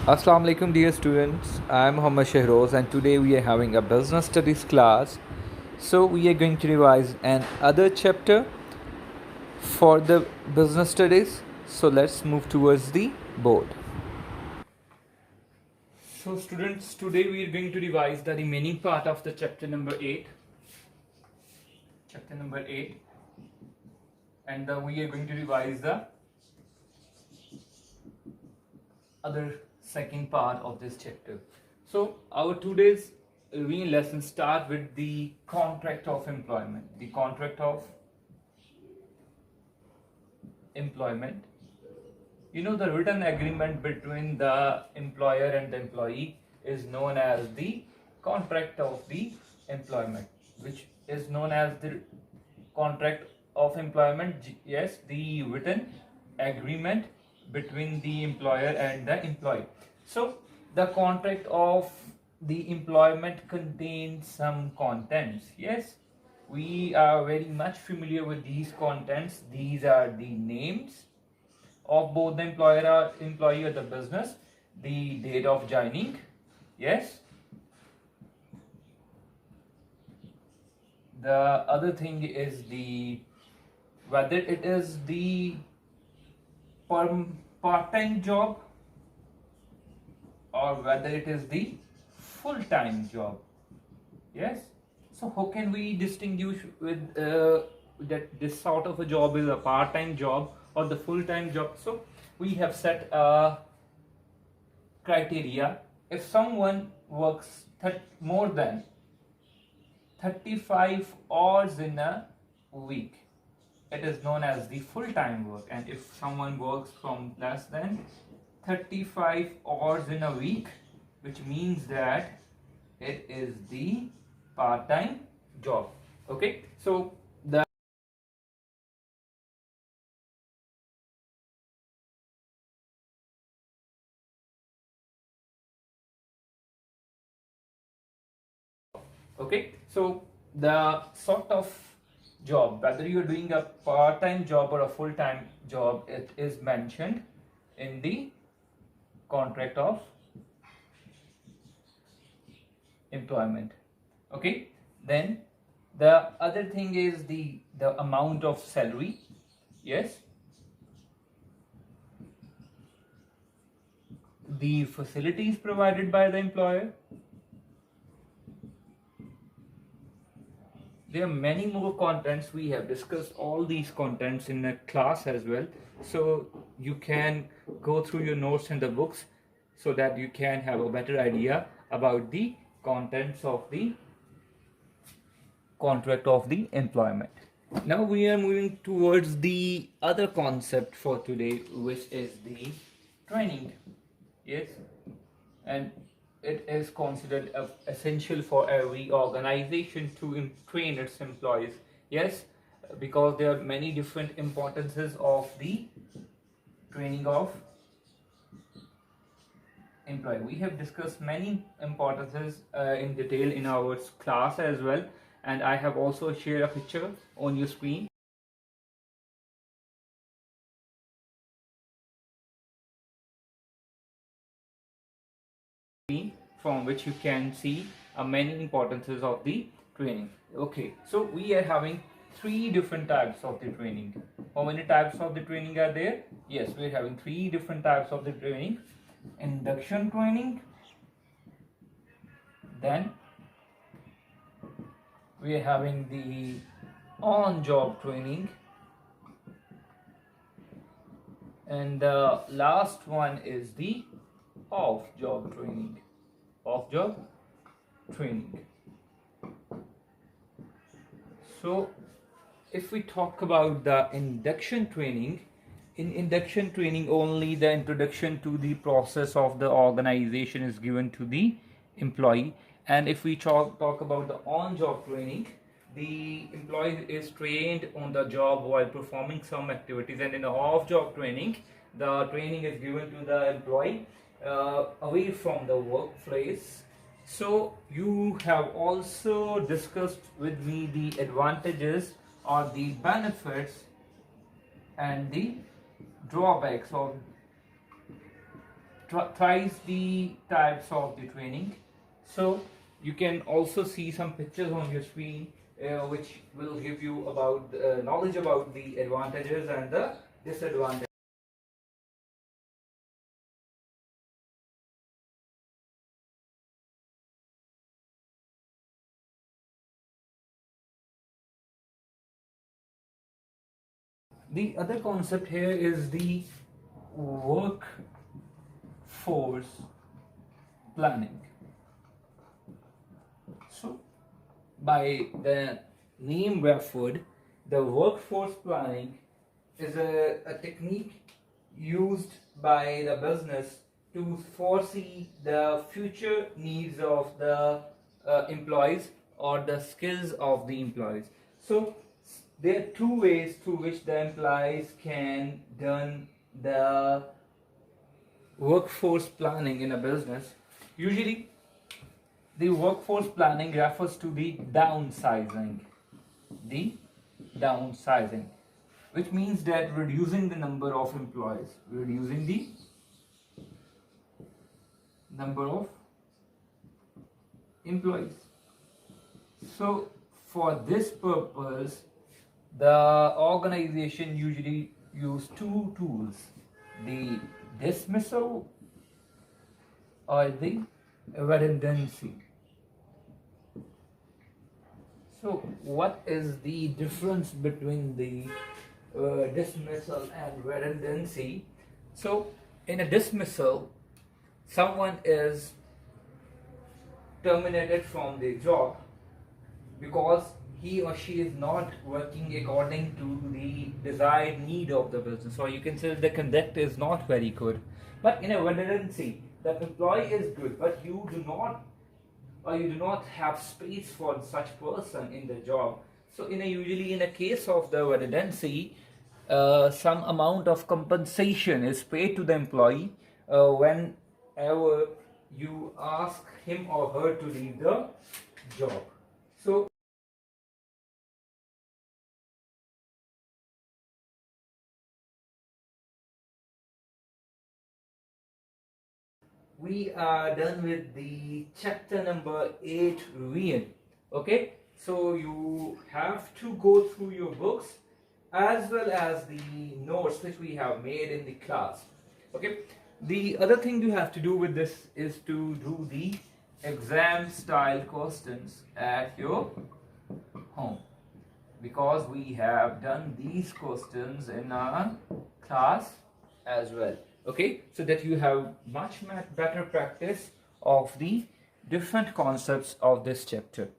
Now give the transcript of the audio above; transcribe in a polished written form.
Assalamu alaikum dear students. I am Muhammad Shehroz and today we are having a business studies class. So we are going to revise another chapter for the business studies. So let's move towards the board. So students, today we are going to revise the remaining part of the chapter number 8. Chapter number 8 and we are going to revise the other second part of this chapter. So our today's real lesson start with the contract of employment. The contract of employment. You know, the written agreement between the employer and the employee is known as the contract of the employment, which is known as the contract of employment. Yes, the written agreement between the employer and the employee. So the contract of the employment contains some contents. Yes, we are very much familiar with these contents. These are the names of both the employee or the business, the date of joining. Yes, the other thing is the whether it is the part-time job or whether it is the full-time job. Yes, so how can we distinguish with that this sort of a job is a part-time job or the full-time job? So we have set a criteria. If someone works more than 35 hours in a week, it is known as the full-time work. And if someone works from less than 35 hours in a week, which means that it is the part-time job. Okay, so the okay, so the sort of job, whether you're doing a part-time job or a full-time job, it is mentioned in the contract of employment. Okay, then the other thing is the amount of salary. Yes, the facilities provided by the employer. There are many more contents. We have discussed all these contents in a class as well, so you can go through your notes and the books so that you can have a better idea about the contents of the contract of the employment. Now we are moving towards the other concept for today, which is the training. Yes, and it is considered essential for every organization to train its employees. Yes, because there are many different importances of the training of employee. We have discussed many importances in detail in our class as well, and I have also shared a picture on your screen from which you can see many importances of the training. Okay, so we are having three different types of the training. How many types of the training are there? Yes, we are having three different types of the training. Induction training, then we are having the on-job training, and the last one is the off-job training. Off-job training. So if we talk about the induction training, in induction training only the introduction to the process of the organization is given to the employee. And if we talk about the on-job training, the employee is trained on the job while performing some activities, and in the off-job training, the training is given to the employee away from the workplace. So you have also discussed with me the advantages or the benefits and the drawbacks of thrice the types of the training. So you can also see some pictures on your screen which will give you about knowledge about the advantages and the disadvantages. The other concept here is the workforce planning. So, by the name referred, the workforce planning is a technique used by the business to foresee the future needs of the employees or the skills of the employees. So there are two ways through which the employees can done the workforce planning in a business. Usually the workforce planning refers to the downsizing. The downsizing, which means that reducing the number of employees, reducing the number of employees. So for this purpose, the organization usually use two tools, the dismissal or the redundancy. So what is the difference between the dismissal and redundancy? So in a dismissal, someone is terminated from their job because he or she is not working according to the desired need of the business, or you can say the conduct is not very good. But in a redundancy, the employee is good, but you do not have space for such person in the job. So usually in a case of the redundancy, some amount of compensation is paid to the employee whenever you ask him or her to leave the job. So we are done with the chapter number 8 revision. Okay, so you have to go through your books as well as the notes which we have made in the class. Okay, the other thing you have to do with this is to do the exam style questions at your home, because we have done these questions in our class as well. Okay, so that you have much better practice of the different concepts of this chapter.